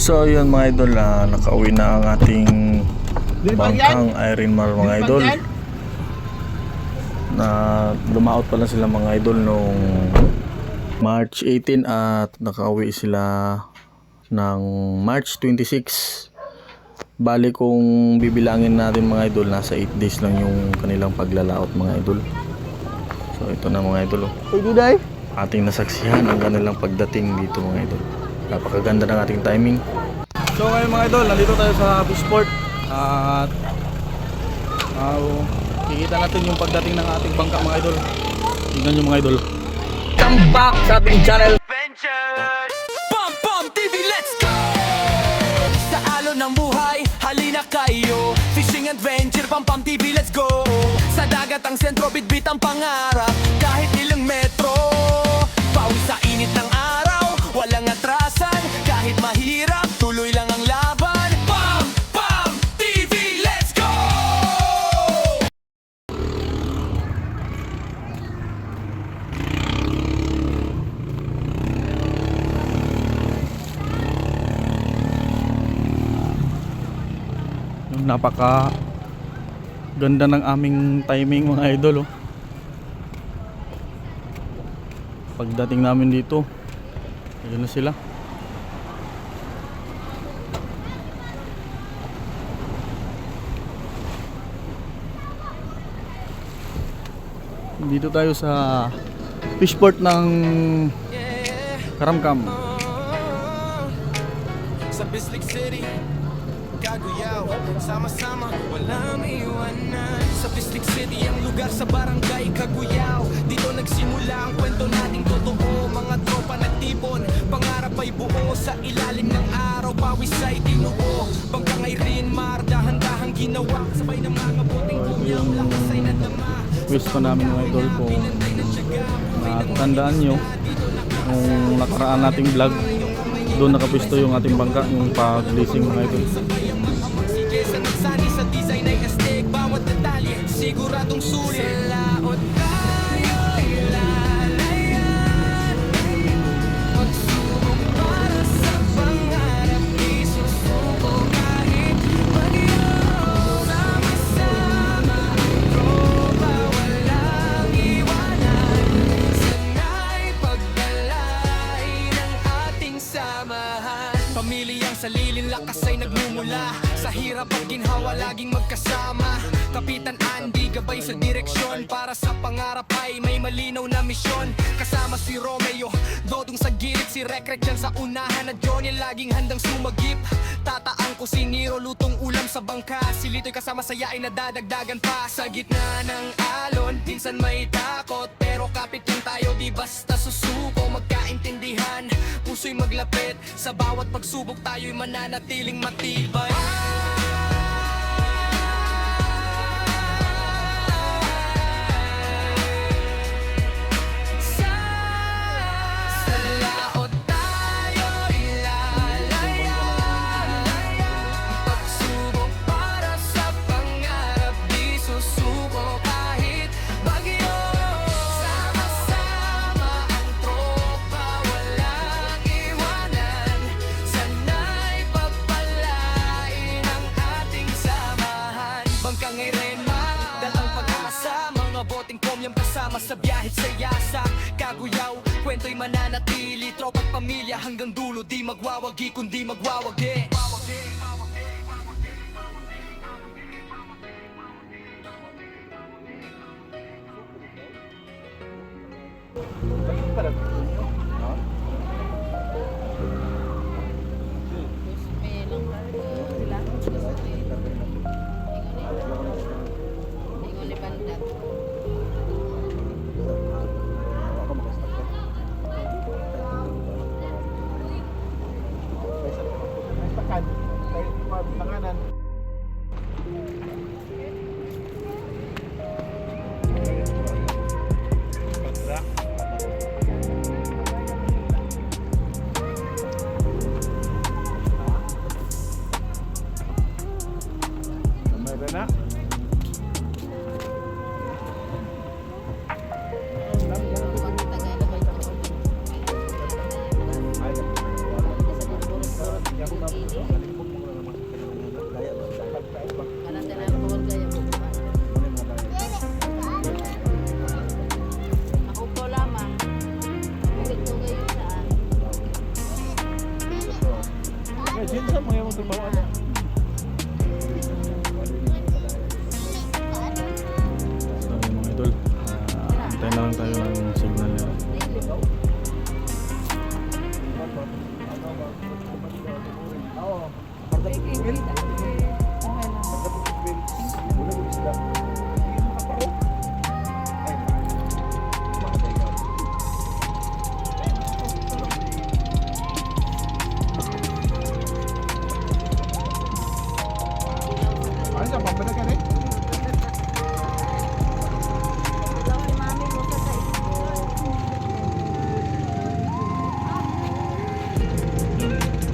So yun mga idol, nakauwi na ang ating bangkang Irene Mar mga idol. Na lumaot pa lang sila mga idol nung March 18 at nakauwi sila ng March 26. Bali kung bibilangin natin mga idol, nasa 8 days lang yung kanilang paglalaot mga idol. So ito na mga idol, ating nasaksihan ang kanilang pagdating dito mga idol. Napakaganda ng ating timing. So ngayon mga idol, nandito tayo sa Fishport at kikita natin yung pagdating ng ating bangka mga idol. Tingnan nyo mga idol. Come back sa ating channel Adventures! Pom Pom TV, let's go! Sa alon ng buhay, halina kayo. Fishing adventure, Pom Pom TV, let's go! Sa dagat ang sentro, bitbit ang pangarap. Kahit ilang metro, pawis sa init ng araw, walang atrasan. Kahit mahirap, tuloy lang ang laban. Pom Pom TV, let's go! Napaka ganda ng aming timing mga idol. Pagdating namin dito, ayun na sila. Dito tayo sa Fishport ng Karamkam. Sa Bislig City, Caguyao, sama-sama, walang iwanan. Sa Bislig City, ang lugar sa barangay Caguyao. Dito nagsimula ang kwento nating totoo. Mga tropa nagtipon, pangarap ay buo. Sa ilalim ng araw, pawis ay tinuo. Bangkang Irene Mar, dahan-dahang ginawa. Sabay ng mga boting kumyam, lakas ay nadama. Pwesto namin mga idol, kung natandaan nyo nung nakaraan nating vlog, doon nakapwesto yung ating bangka, yung pag-leasing mga idol. Sige sa nagsani sa design ay astig. Bawat detalye siguradong sulit. Sa laot tayo'y lalayan. Magsubok para sa pangarap. Di susuko kahit bagyo. Sama-sama tropa, walang iwanan. Sana'y pagdalay ng ating samahan. Pamilyang salilin lakas ay nagmumula. Sa hirap at ginhawa laging magkasama. Kapitan Andy gabay sa direksyon. Para sa pangarap ay may malinaw na misyon. Kasama si Romeo, Dodong sa gilid. Si Rekrek dyan sa unahan. At Johnny laging handang sumagip. Tataang ko si Nero, lutong ulam sa bangka. Si Lito'y kasama saya ay nadadagdagan pa. Sa gitna ng alon, minsan may takot. Pero kapit yung tayo, di basta susuko. Magkaintindihan, puso'y maglapit. Sa bawat pagsubok tayo'y mananatiling matibay. Sa laot tayo'y lalayan. Pagsubok para sa pangarap, di susuko kahit bagyo. Sama-sama ang tropa, walang iwanan. Sana'y pagpalain ang ating samahan. Bangkang Irene Mar, dalang pag-asa. Mga boting komyam kasama sa biyahit sa yasa. Caguyao, kwento'y mananatili. Tropa't pamilya hanggang dulo, di magwawagi kundi magwawagi. So yun mga idol, antayin na lang tayo ng signal nila.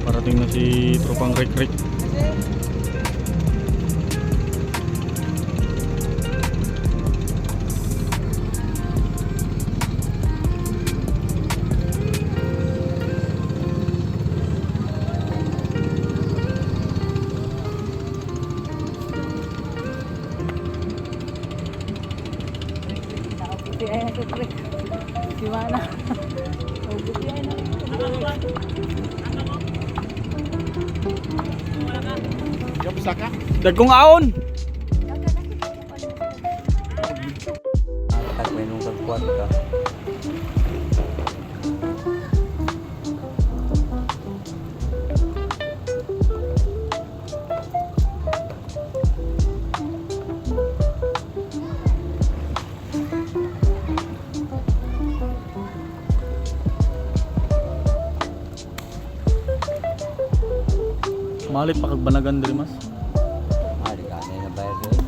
Parating na si tropang rek-rek. Gimana? Dagkong aon! At may nung kagkuhan ka. Malit pa kagbanagan diri mas. Di ka na bayar doon.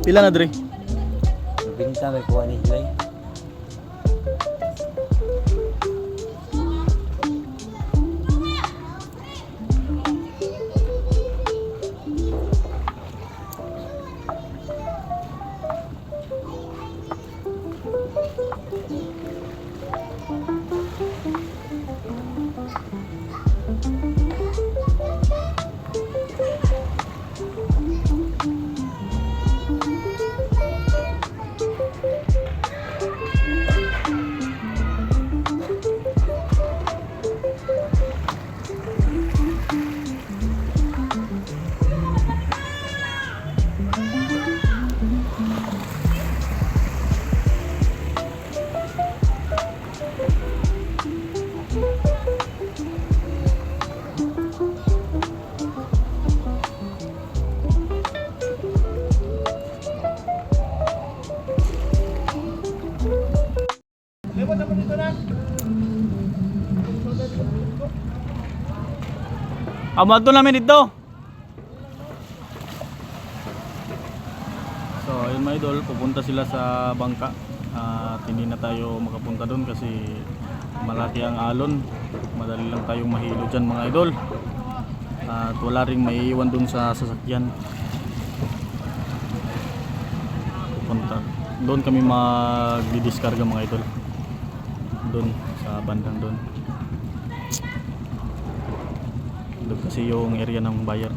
Pila na diri? Binta may kuha ni Hilay. Amado namin dito. So ayun mga idol, pupunta sila sa bangka at hindi na tayo makapunta doon kasi malaki ang alon. Madali lang tayong mahilo dyan mga idol. At wala ring maiiwan doon sa sasakyan. Pupunta. Doon kami magdi-discarga mga idol. Doon sa bandang doon. Doon kasi yung area ng buyer.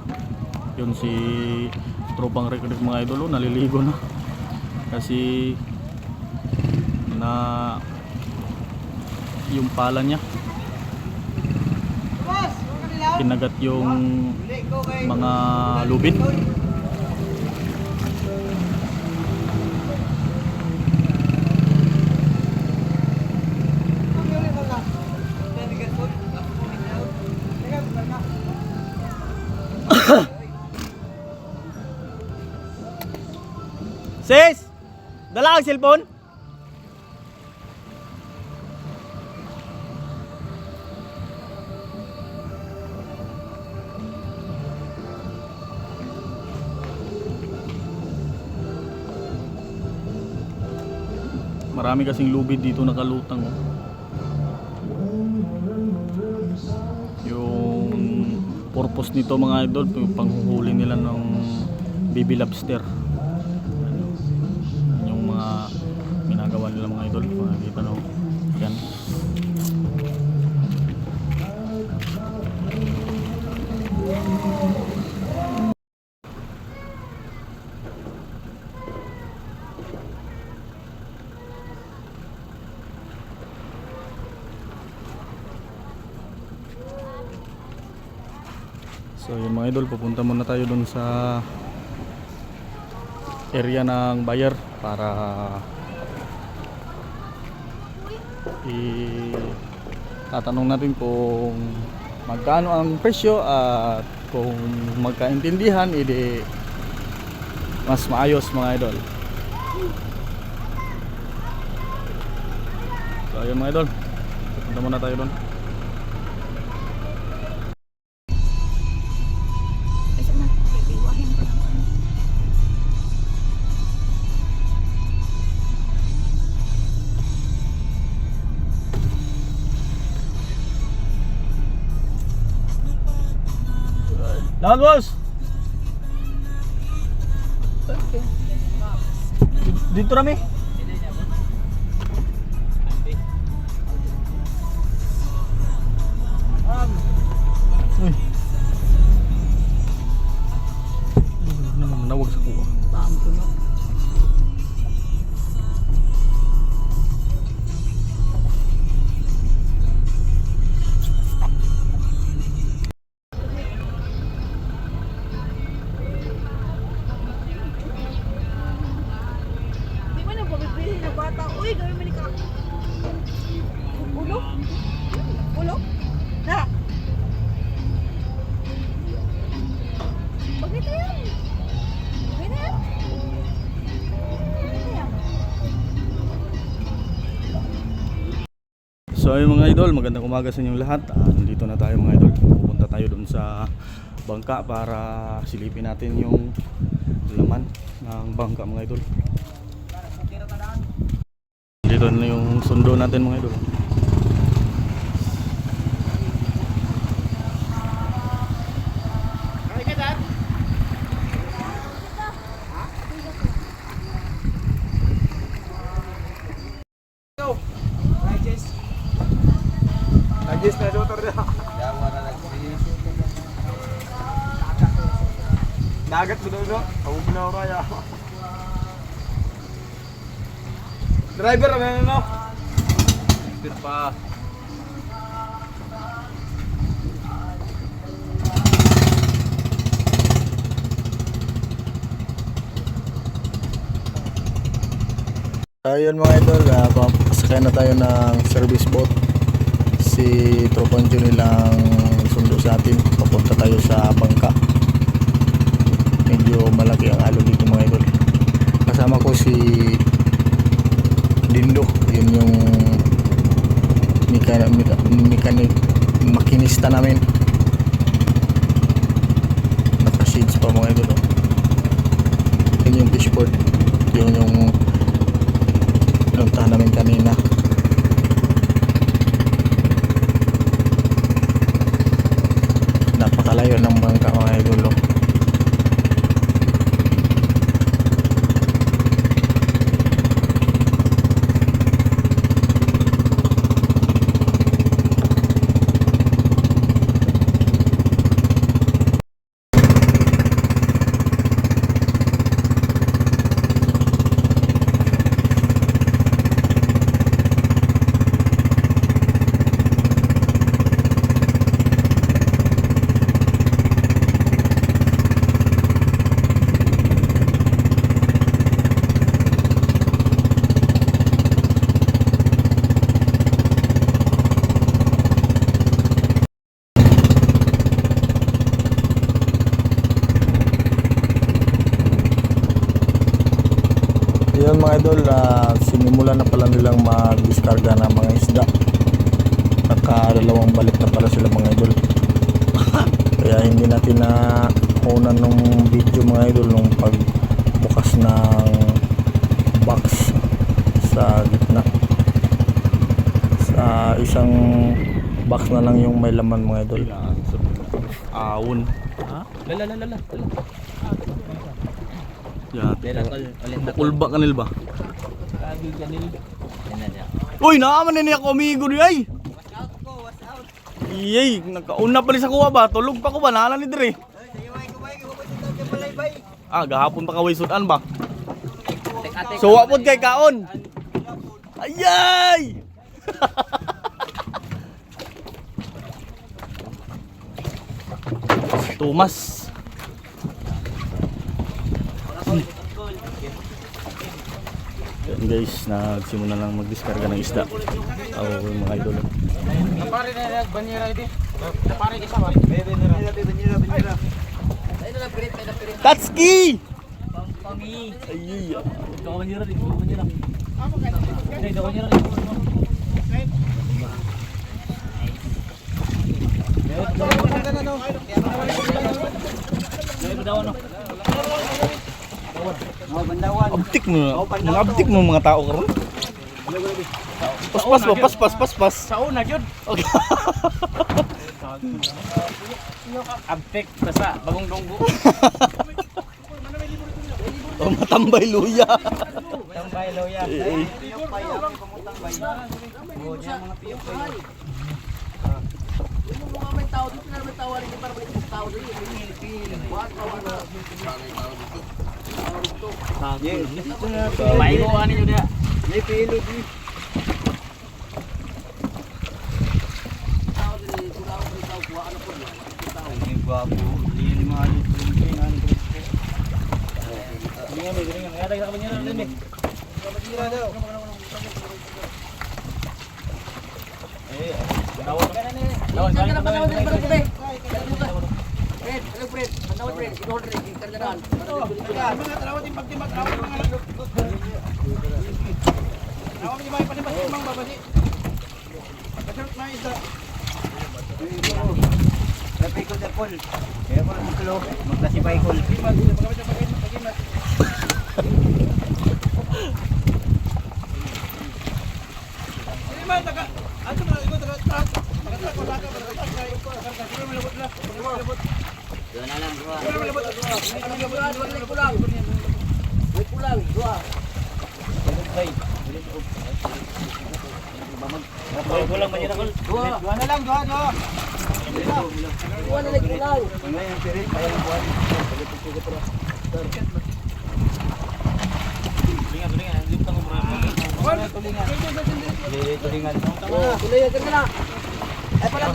Yun si tropang rek-rek mga idol, naliligo na. Kasi na yung pala niya kinagat yung mga lubid. Sis, dala ang cellphone? Marami kasing lubid dito nakalutang. Oh. Yung purpose nito mga idol, yung panghuhuli nila ng baby lobster. Yung mga ginagawa nila mga idol, dito no. Yan. So yun mga idol, pupunta muna tayo dun sa area ng buyer para tatanong natin kung magkano ang presyo at kung magkaintindihan, edi mas maayos mga idol. So ayun mga idol, pupunta muna tayo doon. Lahat boss! Dito rami? Uy. Nawag sa kuha. Di ba nang pabibili na bata? Uy, gawin mo ni ka. Ulo? Ulo? Na! Bakit na yan? Bakit na yan? Bakit na yan? So ayun mga idol, magandang umaga sa inyong lahat. Nandito na tayo mga idol. Pupunta tayo doon sa bangka para silipin natin yung laman ng bangka mga idol. Dito na yung sundo natin mga idol. Najis na motor dia. Dagat betul-betul. Kau benar raya. Driver ano? Speed pa. Ayun mga idol, pasakay na tayo ng service boat. Si Tropang Jun nilang sundo sa atin. Papunta tayo sa bangka. Medyo malaki ang alon dito mga idol. Kasama ko si Dindo. Yun yung makinista namin. Naka-shades pa mga idol. Yun yung fishboard. Yun yung pinuntahan namin kanina. Napakalayo ng bangka mga idol. Yun mga idol, sinimula na pala nilang mag-discarga ng mga isda. Nakadalawang balik na pala sila mga idol. Kaya hindi natin na unan nung video mga idol nung pagbukas ng box sa gitna. Sa isang box na lang yung may laman mga idol. Awon. Ha? Lala. Ya, kulba kanil ba? Kagi kanil. Uy, naaman na niya ko amigo ni ay. Iyay, nakauna pa rin sa kuha ba? Tulog pa ko ba? Nahala ni dire. Gahapon pa kaway sudan ba? So wapod kay kaon. Ayay! tumas. Yan guys, nagsimula lang magdiskarga ng isda. Yung mga idol. Napari na yung banyera ito. Napari isa ba? Banyera. Tatski! Pami. Ay, Ito ka manira rin. Ito ka manira rin. abtik mo. Mga abtik mo mga tao karon. Paspas. Sa una, yun. Abtek, basta, bagong dunggo. Oh, matambay luya. Tambay, loya. Yung mga may tao dito na may tao rin para may tao dito. Maigo, ano yun dia?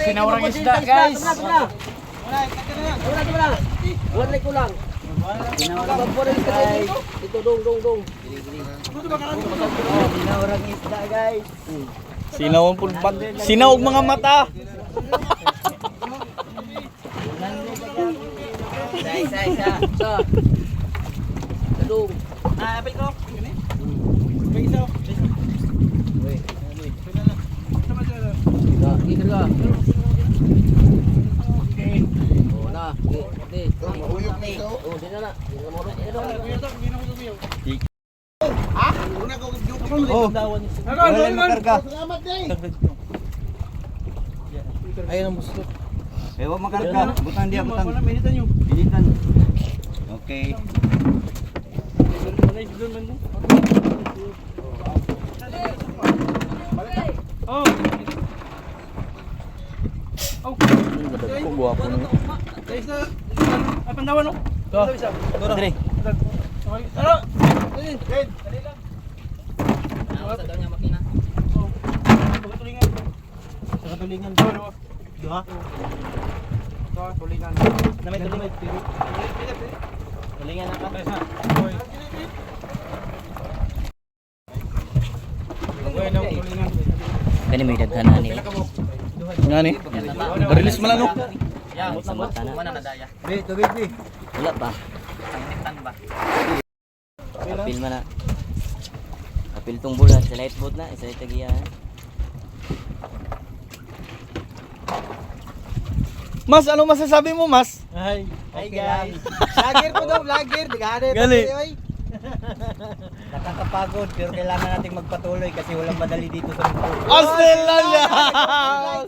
Sinawrang isda, guys. Wala kulang. Ito dong. Sinawrang isda, guys. Sinaw ang pulpad. Sinaw ang mga mata. Isa. Dong. Apel ko. Ikan ka. Oh, na. Di. Oh, di na. Ayun ang muslot. Ewa makarga. Butang dia butang. Pilitan. Okay. Ko guwapo niyo. Ay, pandawan, no? Dre. Tulingan. Dua. Tulingan. Namay tulingan. Tulingan na ka. Kani may daghanan ni. Nga ni. Release mo lang no. Ya, sa mata na. Mana na daya. Tubig. Wala ba? Panginitan ba? Apil man na. Apil tong bulan sa light boat na, isa tagiya. Mas, ano masasabi mo, Mas? Hi Guys. Vlogger ko daw, vlogger. Dighanip. Gali. Nakakapagod pero kailangan nating magpatuloy kasi walang madali dito sa mundo. Australia!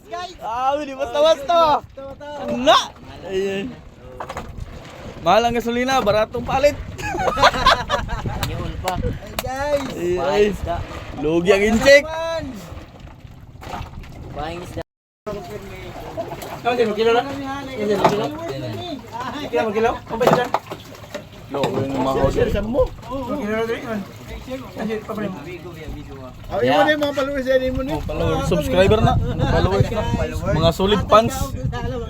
Guys. Hindi basta-basta. Na! Ayun. Mahal ang gasolina, baratong palit. Yun pa. Guys. Ay, lugi ang incheck. Buying isda. Lo, yung mga order. Subscriber na. Followers na. Mga solid fans.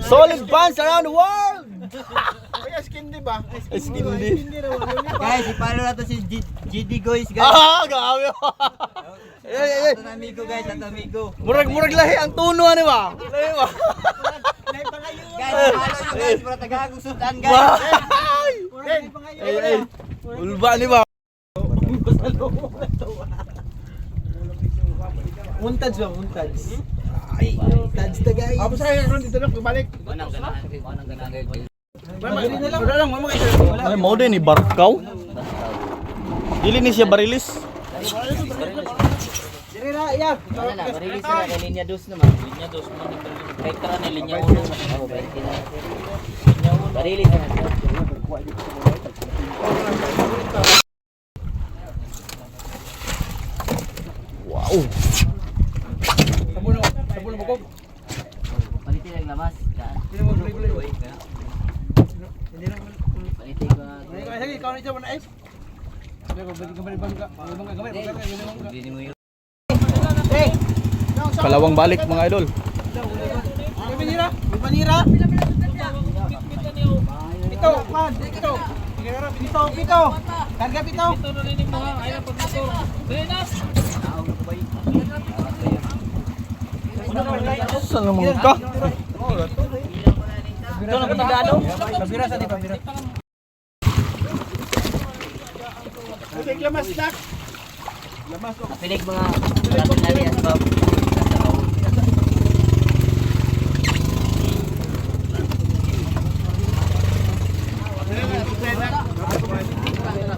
Solid fans around the world! Kaya skin di ba? Skin din. Guys, ipalo na to si GD Goys, guys. Ah, gabi. Ato na amigo, guys. Ato amigo. Murag lahi ang tuno ano ba? Lahi ba? Guys, ipalo nyo, guys. Para tagagusutan, guys. Ay. Ulba ni ba? Muntads ba? Muntads. Ay, tads na guys. Ako sa akin, dito na, balik. Manang ganahan, guys. Wala lang, mama kayo. Ay, mo din ni Barkaw. Dili ni siya barilis. Dire na, iya. Ano na, marilis na kay Linya 2 naman. Linya 2 naman. Kahit tara ni Linya 1 naman. Oo, kahit na. Marilis na. Wow. Sabon bukog. Palitin ang lamas. Palitin ka. Sige, ikaw na dyan, ice. Hindi mo yun. Kalawang balik mga idol. Panira. Panira. Pito, man, pito. Pito. Karga pito. Saan naman ka? Ito na patagado. Pabira sa di pabira. Okay, lamas na. Napilig mga alias Bob.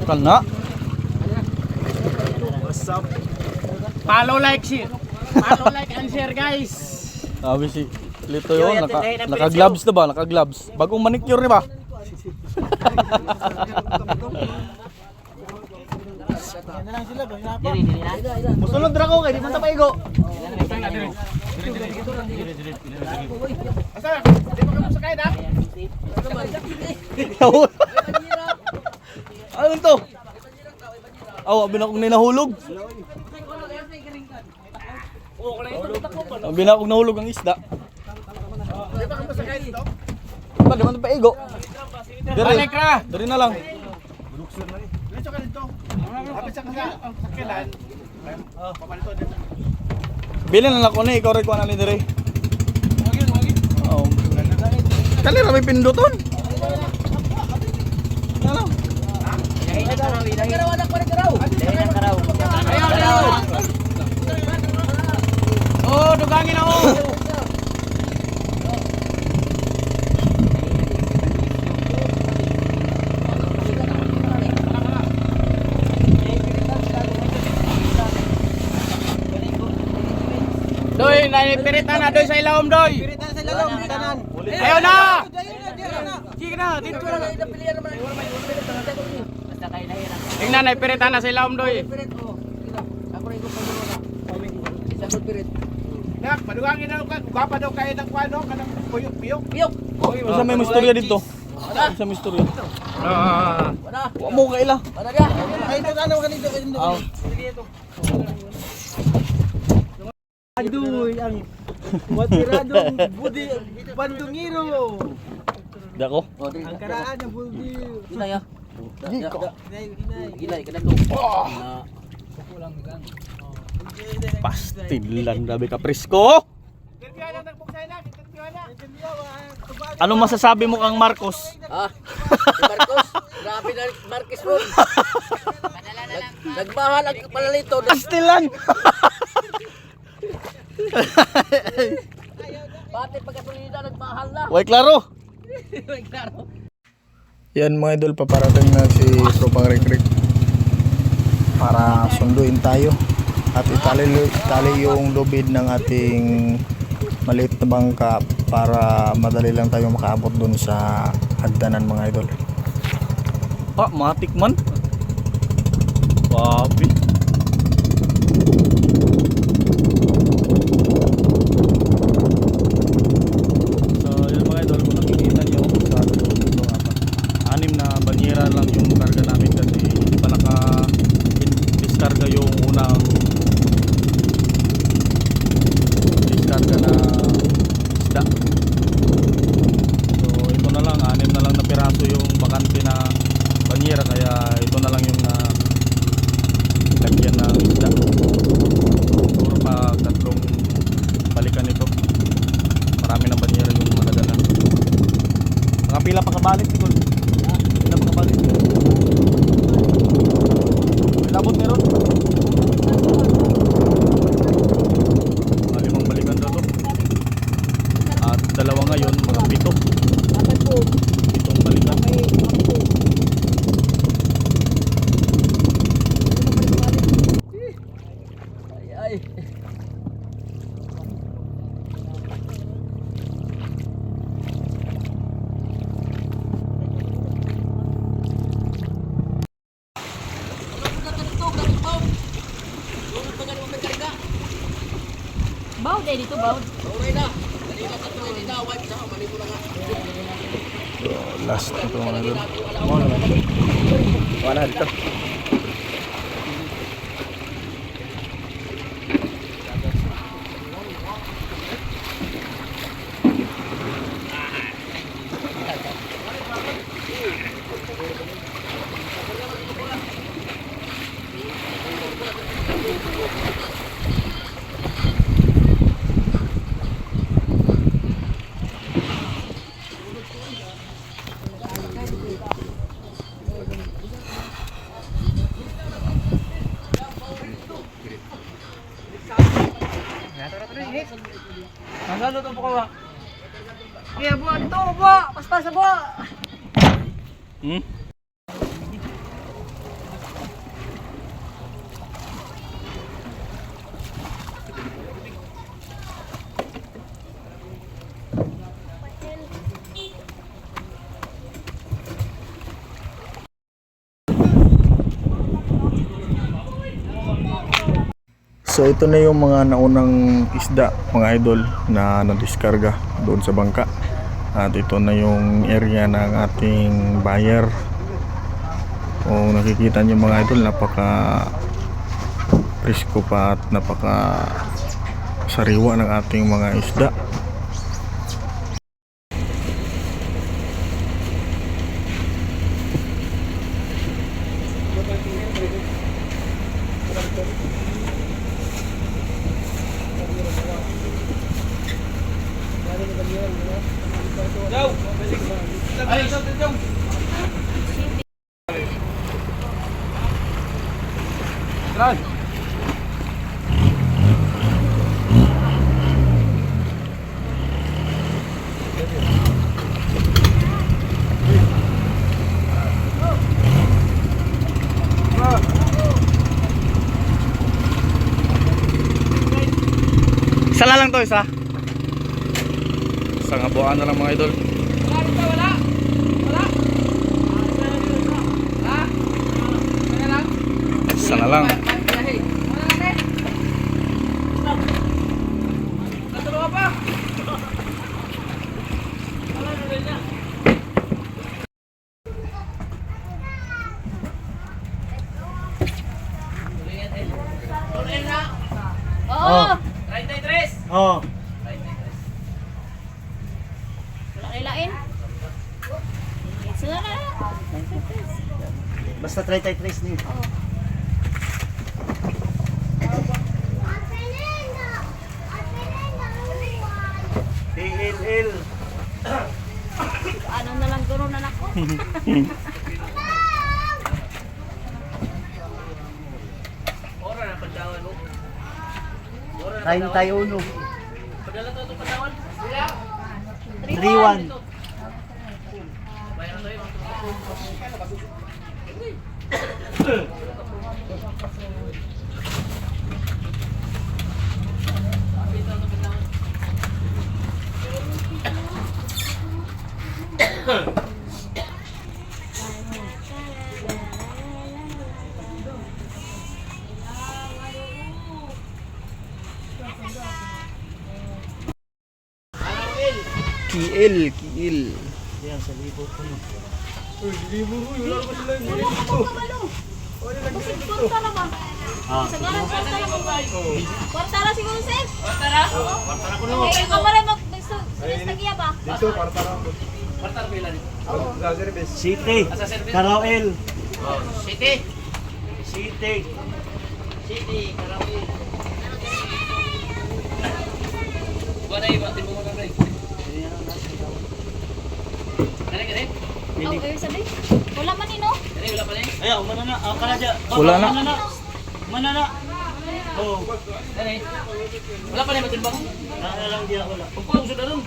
Kana. Follow, like, share. Follow, like, and share, guys. Sabi si Lito yun, naka-gloves na ba? Naka-gloves. Bagong manicure ni ba? Diri na. Musulod ra ko kay di man ta paigo. Asa? Di ba kamu sakay na? Ano to? Aw, abi na kong ninahulog. Abi na kong nahulog ang isda. Di ba kamu sakay dito? Ba, di man ta paigo. Balik ra. Dari na lang. Dito ka dito. Kapit sa kakilan. Pamalito dito. Bilin na ako ni ikaw ray kuan ani dire. Oh. Kali ra may pinduton. Ano? Oh, dugangin ako. Doy, naipiritan na doy sa ilawom doy. Piritan sa ilawom, tanan. Ayaw na. Sige na, dito na. Basta kayo lahirang. Tingnan, naipiritan na sa ilawom doy. Nak, madugangin na ka. Gapa daw kayo ng kwano, kanang puyok-puyok. Usa may istorya dito. Usa may istorya. Wa mo kaila. Ay, ano kanito kanito. Aw. Aduh, ang matiradong budi bandungiro. Dako. Ang karaan ng budi. Kita ya. Gila, ka na to. Pastilan dabi ka presko. Ano masasabi mo kang Marcos? Ah, si Marcos. Grabe na Marcos mo. Nagmahal ang palalito. Pastilan. Pati pagkasulida nagmahal na. Way klaro. Yan mga idol, paparating na si Tropang Rikrik para sunduin tayo at itali yung lubid ng ating maliit na bangka para madali lang tayo makaabot dun sa hagdanan mga idol. Ah, matik man. Papi. So yun mga idol, kung nakikita nyo sa loob nito, anim na banyera lang yung karga namin kasi hindi pa naka-discarga yung unang discarga na isda. So ito na lang, anim na lang makabalik siguro. Hindi na makabalik. May labot meron. Mga 5 balikan daw to. At 2 ngayon, mga 7. 7 balikan. Baw deh dito baw. Last na ito mga idol. Wala dito. Nasaan ito po ka ba? Iya buat itu bu, pas-pas bu. Hmm? So ito na yung mga naunang isda mga idol na nadiskarga doon sa bangka. At ito na yung area ng ating buyer. Kung nakikita nyo mga idol, napaka presko pa at napaka sariwa ng ating mga isda. Tran. Isa na lang to, isa. Isang abuan na lang mga idol. Isa na lang. Oh. Oh. Wala nilain. Sila na. Basta 33 ni. TLL. Ano na lang guro na nako. 31. 31. Kiil. Yan sa libo ko no. Kwarta na ba? Sa garan kwarta na ba? Kwarta na siguro sir. Kwarta na? Kwarta na ko no. Okay, ikaw pala mag-nagiya ba? Dito kwarta na ko. Kwarta na pila dito. City. Karaoel. Oh, City. Karaoel. Buat ay batin mo mga nay. Kare kare. ibig sabihin? Wala man no? Ayaw, manana. Ang kanadya. Wala na. Manana. Oh. Wala pa na matimbang. Nana lang diya wala. Pagpapusod na rin.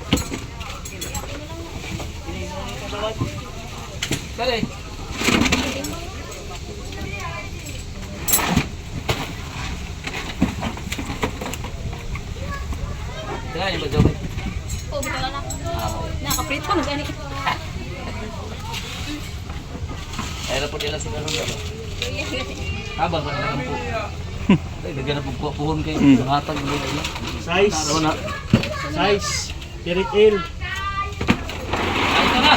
Dali. Tira niyo ba joke? Oo, bitaw na. Nakaprito ko gani. Ay po nila sa karon ba? Habang pa lang po. Ay bigyan na po puhon kay hatag nila. Size. Taro na. Size. Pirit il. Ay ka na.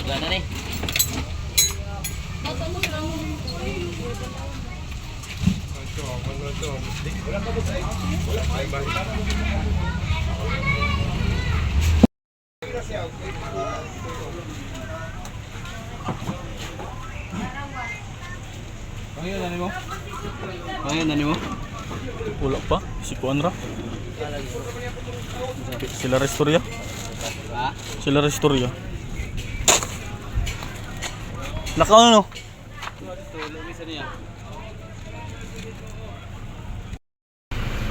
Wala na ni. Ngayon na mo? Wala pa. Si Kuan ra. Sila Restoria. Sila Restoria. Nakaw na no?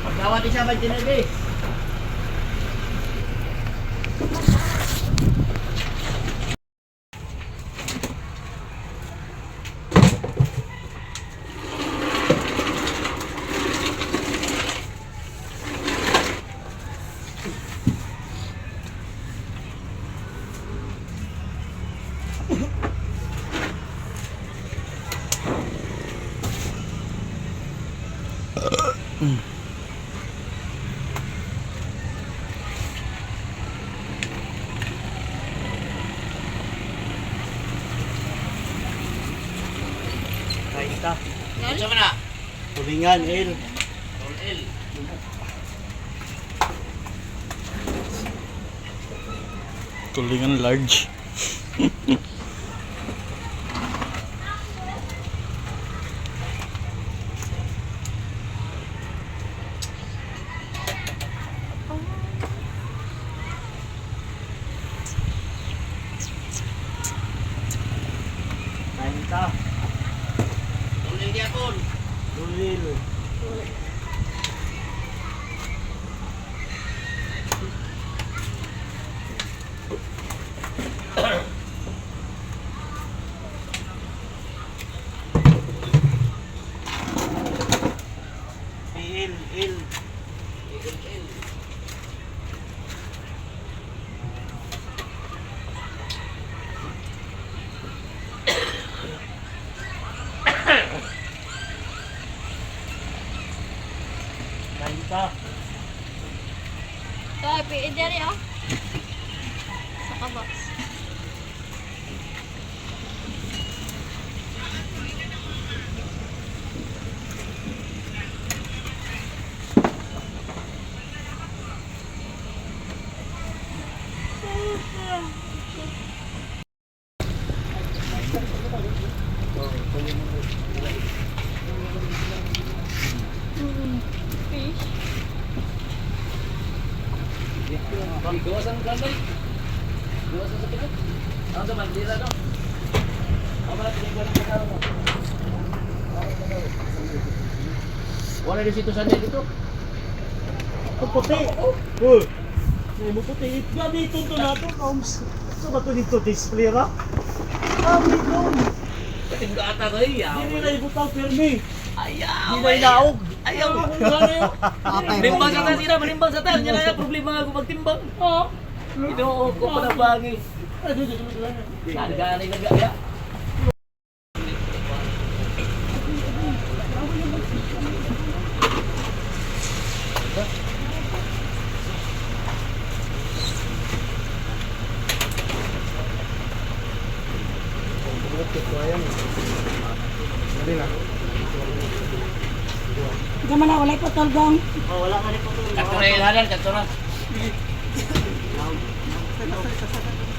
Pagdawa di siya ba tinabi? Kain ka. Sama na. Tulingan il. Tulingan large. Kain ka. Tuloy niya po. Tulil. Il. Kain ka. Ito ay PE dyan oh. Sa kabox. Fish. Gawasan mo gambay. Gawasan sa pinag. Ano sa bandira no? Ako na pinigyan ng pagkaro mo. Wala rin sito sa dito. Ang puti. Oh. May puti. Gani ito nato. So ba ito dito display ra? Dito. Tingga ata ko iya. Hindi na ibutang pirmi. Ayaw. Hindi na ilaog. Ayaw. Manimbang sa tayo sila, manimbang sa tayo. Yan na problema ako magtimbang. Oo. Ito ko pa na bangi. Nagana nagaya. Diyan na, walay ko tolgong. Oh, wala ka ni po to. Kato na ilhanan, kato na.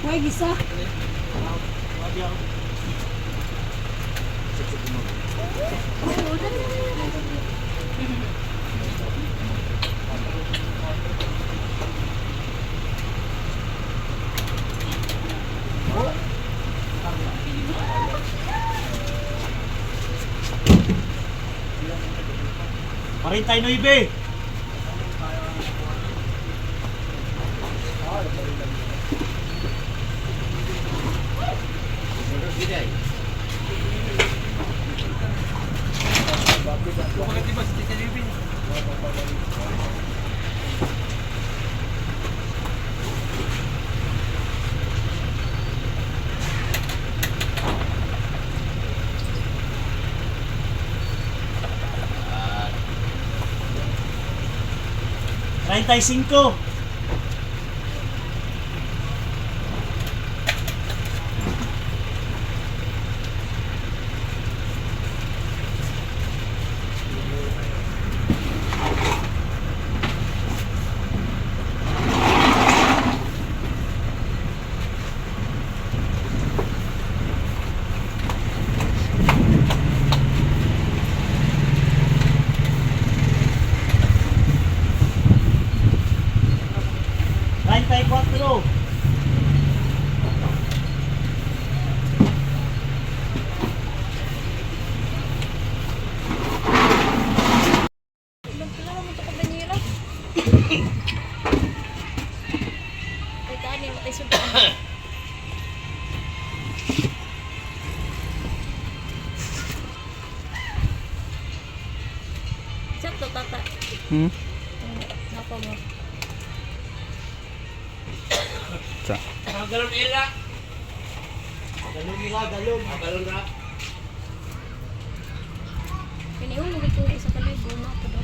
Way gisa. 49. Treinta y cinco. Treinta y cuatro. Ilang pala naman ito kabanyera. Ay, tani, matay sundan. Sakto, tata. Napa mo. Sa. Galon ila. Galong ila, galong. Galon ra. Pinihulog ito na isa kalibo. Napa daw.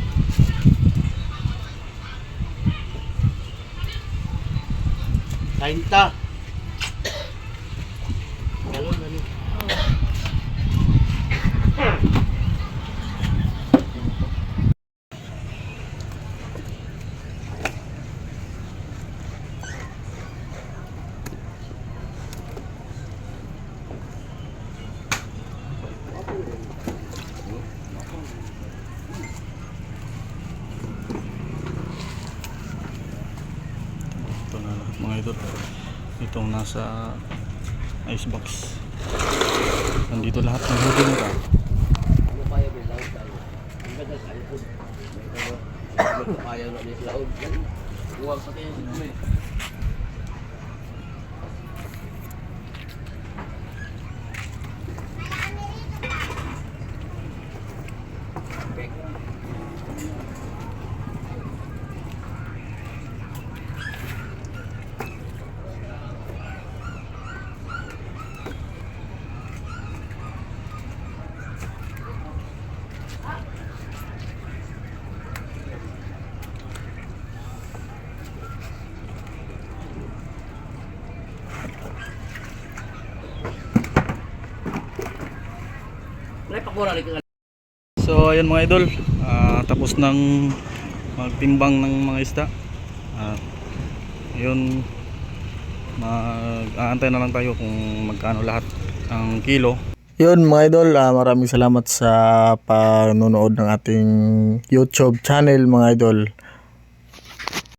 Treinta. Galong, galong. Ito na lahat mga idol. Itong nasa icebox. Nandito lahat ng huli nila. Ano kaya may laod tayo? Ang ganda sa likod. May kaya na may laod. Huwag pa kayo dito eh. May pakura rin ka. So ayan mga idol, tapos ng magtimbang ng mga isda. Yun, mag-aantay na lang tayo kung magkano lahat ang kilo. Yun mga idol, maraming salamat sa panonood ng ating YouTube channel mga idol.